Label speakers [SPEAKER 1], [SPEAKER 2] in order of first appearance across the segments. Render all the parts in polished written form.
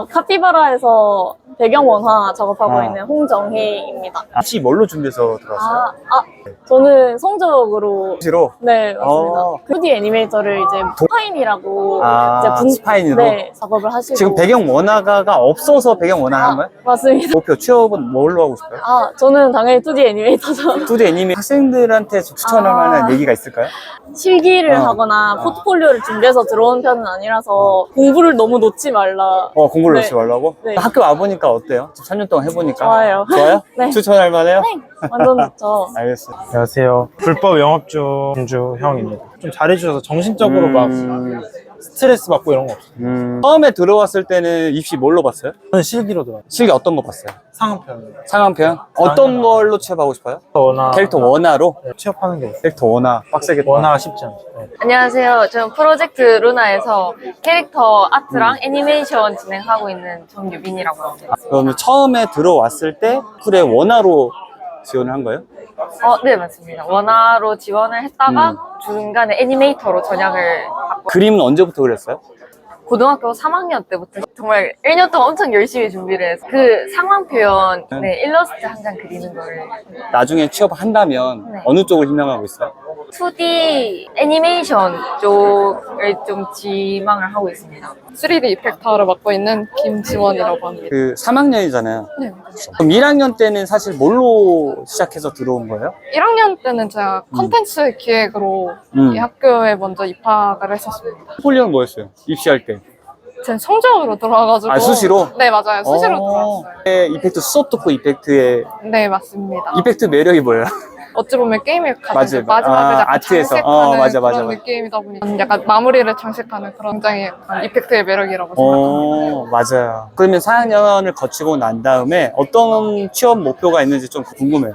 [SPEAKER 1] 카피바라에서 배경 원화 작업하고 있는 홍정혜입니다.
[SPEAKER 2] 혹시 뭘로 준비해서 들어왔어요?
[SPEAKER 1] 저는 성적으로.
[SPEAKER 2] 시로?
[SPEAKER 1] 네, 맞습니다. 2D 애니메이터를 이제 스파인이라고
[SPEAKER 2] 스파인으로?
[SPEAKER 1] 네, 작업을 하시고.
[SPEAKER 2] 지금 배경 원화가 없어서 배경 원화 한 거예요?
[SPEAKER 1] 맞습니다.
[SPEAKER 2] 목표 취업은 뭘로 하고 싶어요?
[SPEAKER 1] 저는 당연히 2D 애니메이터죠.
[SPEAKER 2] 2D 애니메 학생들한테 추천할 만한 얘기가 있을까요?
[SPEAKER 1] 실기를 하거나 포트폴리오를 준비해서 들어온 편은 아니라서 공부를 너무 놓지 말라.
[SPEAKER 2] 공부를
[SPEAKER 1] 네.
[SPEAKER 2] 놓지 말라고?
[SPEAKER 1] 네.
[SPEAKER 2] 학교 와보니까 어때요? 3년 동안 해보니까.
[SPEAKER 1] 좋아요.
[SPEAKER 2] 좋아요?
[SPEAKER 1] 네.
[SPEAKER 2] 추천할 만해요?
[SPEAKER 1] 네, 완전 좋죠.
[SPEAKER 2] 알겠어요.
[SPEAKER 3] 안녕하세요. 불법 영업중 김주 형입니다. 좀 잘해주셔서 정신적으로 막 스트레스 받고 이런 거 없어요.
[SPEAKER 2] 처음에 들어왔을 때는 입시 뭘로 봤어요?
[SPEAKER 3] 저는 실기로 들어요.
[SPEAKER 2] 실기 어떤 거 봤어요?
[SPEAKER 3] 상한편.
[SPEAKER 2] 상한편? 어떤 걸로 취업하고 싶어요?
[SPEAKER 3] 원화.
[SPEAKER 2] 캐릭터 원화로?
[SPEAKER 3] 네, 취업하는 게 있어요.
[SPEAKER 2] 캐릭터 원화 빡세겠다.
[SPEAKER 3] 원화가 쉽지 않죠. 네.
[SPEAKER 4] 안녕하세요. 저는 프로젝트 루나에서 캐릭터 아트랑 애니메이션 진행하고 있는 정유빈이라고 합니다.
[SPEAKER 2] 그러면 처음에 들어왔을 때 쿨에 원화로 지원을 한 거예요?
[SPEAKER 4] 네, 맞습니다. 원화로 지원을 했다가 중간에 애니메이터로 전향을 받고
[SPEAKER 2] 그림은 언제부터 그렸어요?
[SPEAKER 4] 고등학교 3학년 때부터 정말 1년 동안 엄청 열심히 준비를 해서 그 상황 표현, 일러스트 한 장 그리는 거를
[SPEAKER 2] 나중에 취업한다면
[SPEAKER 4] 네.
[SPEAKER 2] 어느 쪽을 희망하고 있어요?
[SPEAKER 4] 2D 애니메이션 쪽을 좀 지망을 하고 있습니다.
[SPEAKER 5] 3D 이펙터를 맡고 있는 김지원이라고 합니다.
[SPEAKER 2] 그 3학년이잖아요.
[SPEAKER 5] 네.
[SPEAKER 2] 그럼 1학년 때는 사실 뭘로 시작해서 들어온 거예요?
[SPEAKER 5] 1학년 때는 제가 컨텐츠 기획으로 이 학교에 먼저 입학을 했었습니다.
[SPEAKER 2] 포트폴리오는 뭐였어요? 입시할 때?
[SPEAKER 5] 제 성적으로 들어와가지고.
[SPEAKER 2] 수시로?
[SPEAKER 5] 네, 맞아요. 수시로 들어왔어요.
[SPEAKER 2] 이펙트 수업 듣고 이펙트의
[SPEAKER 5] 네, 맞습니다.
[SPEAKER 2] 이펙트 매력이 뭐예요?
[SPEAKER 5] 어찌 보면 게임의 가장
[SPEAKER 2] 맞아요.
[SPEAKER 5] 마지막을 약간
[SPEAKER 2] 아트에서.
[SPEAKER 5] 장식하는
[SPEAKER 2] 맞아.
[SPEAKER 5] 그런 느낌이다 보니까 약간 마무리를 장식하는 그런 굉장히 약간 이펙트의 매력이라고 생각합니다.
[SPEAKER 2] 맞아요. 그러면 4학년을 거치고 난 다음에 어떤 취업 목표가 있는지 좀 궁금해요.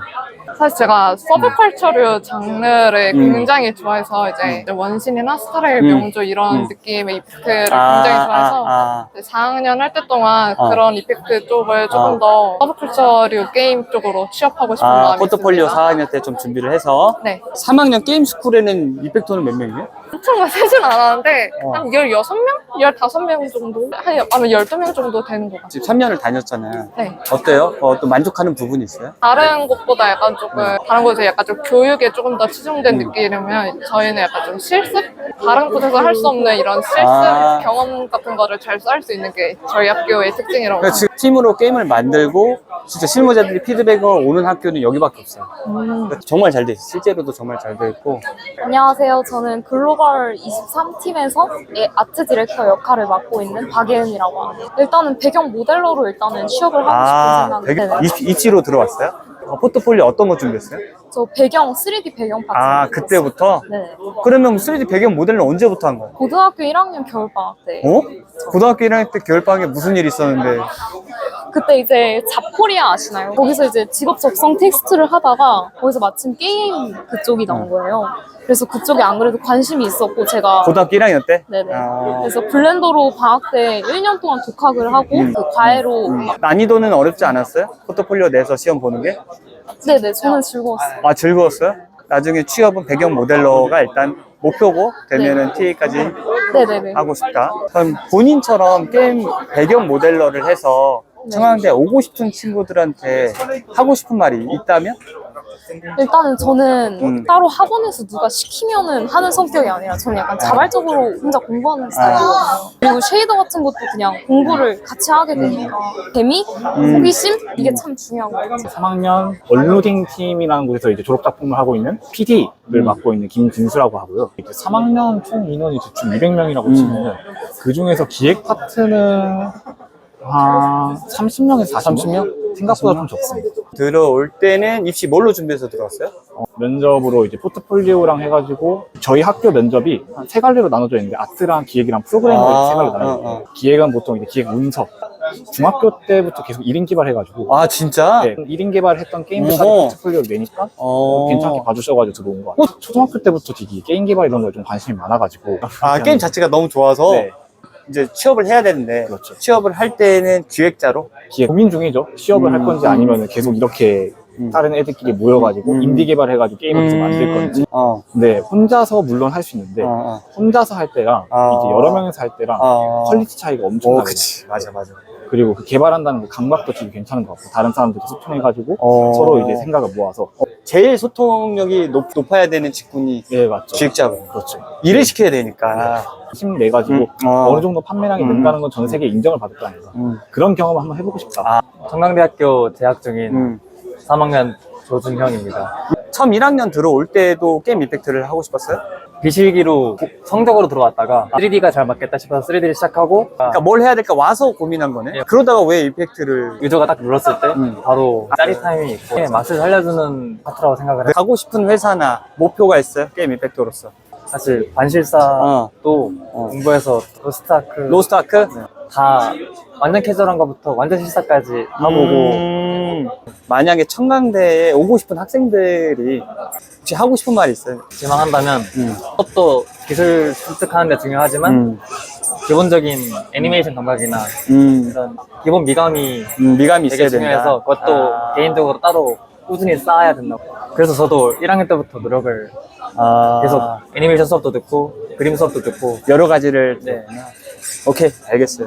[SPEAKER 5] 사실 제가 서브컬처류 장르를 굉장히 좋아해서 이제 원신이나 스타라의 명조 이런 느낌의 이펙트를 굉장히 좋아해서 4학년 할 때 동안 그런 이펙트 쪽을 조금 더 서브컬처류 게임 쪽으로 취업하고 싶은 마음이
[SPEAKER 2] 포트폴리오
[SPEAKER 5] 있습니다.
[SPEAKER 2] 4학년 때 좀 준비를 해서
[SPEAKER 5] 네.
[SPEAKER 2] 3학년 게임 스쿨에는 이펙터는 몇 명이에요?
[SPEAKER 5] 엄청 세진 않았는데 한 16명? 15명 정도? 아니면 12명 정도 되는 것 같아요.
[SPEAKER 2] 지금 3년을 다녔잖아요.
[SPEAKER 5] 네.
[SPEAKER 2] 어때요? 또 만족하는 부분이 있어요?
[SPEAKER 5] 다른 곳보다 약간 조금 다른 곳에 약간 좀 교육에 조금 더 치중된 느낌이라면 저희는 약간 좀 실습? 다른 곳에서 할 수 없는 이런 실습 경험 같은 거를 잘 쌀 수 있는 게 저희 학교의 특징이라고
[SPEAKER 2] 그러니까 지금 팀으로 게임을 만들고 진짜 실무자들이 피드백을 오는 학교는 여기밖에 없어요. 그러니까 정말 잘 돼 있어요. 실제로도 정말 잘 돼 있고.
[SPEAKER 1] 안녕하세요. 저는 글로벌 23팀에서 아트 디렉터 역할을 맡고 있는 박예은이라고 합니다. 일단은 배경 모델러로 일단은 취업을 하고 싶은 생각인데
[SPEAKER 2] 입시로 들어왔어요? 포트폴리오 어떤 거 준비했어요?
[SPEAKER 1] 저 배경, 3D 배경 파트.
[SPEAKER 2] 그때부터?
[SPEAKER 1] 네.
[SPEAKER 2] 그러면 3D 배경 모델은 언제부터 한 거예요?
[SPEAKER 1] 고등학교 1학년 겨울방학 때.
[SPEAKER 2] 고등학교 1학년 때 겨울방학에 무슨 일이 있었는데?
[SPEAKER 1] 그때 이제 잡코리아 아시나요? 거기서 이제 직업 적성 테스트를 하다가 거기서 마침 게임 그쪽이 나온 거예요. 그래서 그쪽에 안 그래도 관심이 있었고 제가
[SPEAKER 2] 고등학교 1학년 때?
[SPEAKER 1] 네네. 그래서 블렌더로 방학 때 1년 동안 독학을 하고 그 과외로
[SPEAKER 2] 난이도는 어렵지 않았어요? 포트폴리오 내서 시험 보는 게?
[SPEAKER 1] 네네 저는 즐거웠어요.
[SPEAKER 2] 즐거웠어요? 나중에 취업은 배경 모델러가 일단 목표고 되면은 TA까지
[SPEAKER 1] 네네네.
[SPEAKER 2] 하고 싶다. 그럼 본인처럼 게임 배경 모델러를 해서 청와대 오고 싶은 친구들한테 하고 싶은 말이 있다면?
[SPEAKER 1] 일단은 저는 따로 학원에서 누가 시키면은 하는 성격이 아니라 저는 약간 자발적으로 혼자 공부하는 스타일이거든요. 그리고 쉐이더 같은 것도 그냥 공부를 같이 하게 되니까 재미, 호기심 이게 참 중요한 것 같아요.
[SPEAKER 6] 3학년 언로딩 팀이라는 곳에서 이제 졸업 작품을 하고 있는 PD를 맡고 있는 김진수라고 하고요. 이제 3학년 총 인원이 대충 200명이라고 치면은 그 중에서 기획 파트는 한 30명에서 40명? 생각보다 좀 적습니다.
[SPEAKER 2] 들어올 때는 입시 뭘로 준비해서 들어왔어요?
[SPEAKER 6] 면접으로 이제 포트폴리오랑 해가지고 저희 학교 면접이 한 세 갈래로 나눠져 있는데 아트랑 기획이랑 프로그래머로 세 갈래로 나눠져 있어요. 기획은 보통 이제 기획 문서. 중학교 때부터 계속 1인 개발해가지고
[SPEAKER 2] 진짜?
[SPEAKER 6] 네, 1인 개발했던 게임들까지 포트폴리오를 내니까 괜찮게 봐주셔가지고 들어온 것 같아요. 초등학교 때부터 되게 게임 개발 이런 거에 좀 관심이 많아가지고
[SPEAKER 2] 게임 자체가 너무 좋아서
[SPEAKER 6] 네.
[SPEAKER 2] 이제 취업을 해야 되는데
[SPEAKER 6] 그렇죠.
[SPEAKER 2] 취업을 할 때는 기획자로?
[SPEAKER 6] 고민 중이죠. 취업을 할 건지 아니면 계속 이렇게 다른 애들끼리 모여가지고 인디 개발해가지고 게임을 계속 만들 건지. 근데 혼자서 물론 할 수 있는데 혼자서 할 때랑 이제 여러 명이서 할 때랑 퀄리티 차이가 엄청나요.
[SPEAKER 2] 그치. 맞아.
[SPEAKER 6] 그리고 그 개발한다는 그 감각도 되게 괜찮은 것 같고 다른 사람들과 소통해가지고
[SPEAKER 2] 어.
[SPEAKER 6] 서로 이제 생각을 모아서
[SPEAKER 2] 제일 소통력이 높아야 되는 직군이
[SPEAKER 6] 예 맞죠.
[SPEAKER 2] 기획자분.
[SPEAKER 6] 그렇죠.
[SPEAKER 2] 일을 시켜야 되니까.
[SPEAKER 6] 힘내가지고 어느 정도 판매량이 는다는 건 전 세계 인정을 받았다는 거. 그런 경험을 한번 해보고 싶다.
[SPEAKER 7] 청강대학교 재학 중인
[SPEAKER 2] 음.
[SPEAKER 7] 3학년 조준형입니다.
[SPEAKER 2] 처음 1학년 들어올 때도 게임 이펙트를 하고 싶었어요?
[SPEAKER 7] 비실기로 성적으로 들어왔다가 3D가 잘 맞겠다 싶어서 3D를 시작하고
[SPEAKER 2] 그러니까 뭘 해야 될까 와서 고민한 거네?
[SPEAKER 7] 예.
[SPEAKER 2] 그러다가 왜 이펙트를
[SPEAKER 7] 유저가 딱 눌렀을 때 바로 짜릿함이 있고 게임의 맛을 살려주는 파트라고 생각을 해요.
[SPEAKER 2] 가고 싶은 회사나 목표가 있어요? 게임 이펙터로서.
[SPEAKER 7] 사실 반실사도 공부해서 로스트아크
[SPEAKER 2] 로스트아크?
[SPEAKER 7] 다 완전 캐주얼한 것부터 완전 실사까지 가보고
[SPEAKER 2] 만약에 청강대에 오고 싶은 학생들이 혹시 하고 싶은 말이 있어요?
[SPEAKER 7] 지망한다면 그것도 기술 습득하는 데 중요하지만 기본적인 애니메이션 감각이나 이런 기본 미감이
[SPEAKER 2] 미감이
[SPEAKER 7] 되게
[SPEAKER 2] 있어야 된다.
[SPEAKER 7] 중요해서 그것도 개인적으로 따로 꾸준히 쌓아야 된다고. 그래서 저도 1학년 때부터 노력을 계속 애니메이션 수업도 듣고 그림 수업도 듣고
[SPEAKER 2] 여러 가지를
[SPEAKER 7] 네.
[SPEAKER 2] 오케이 알겠어요.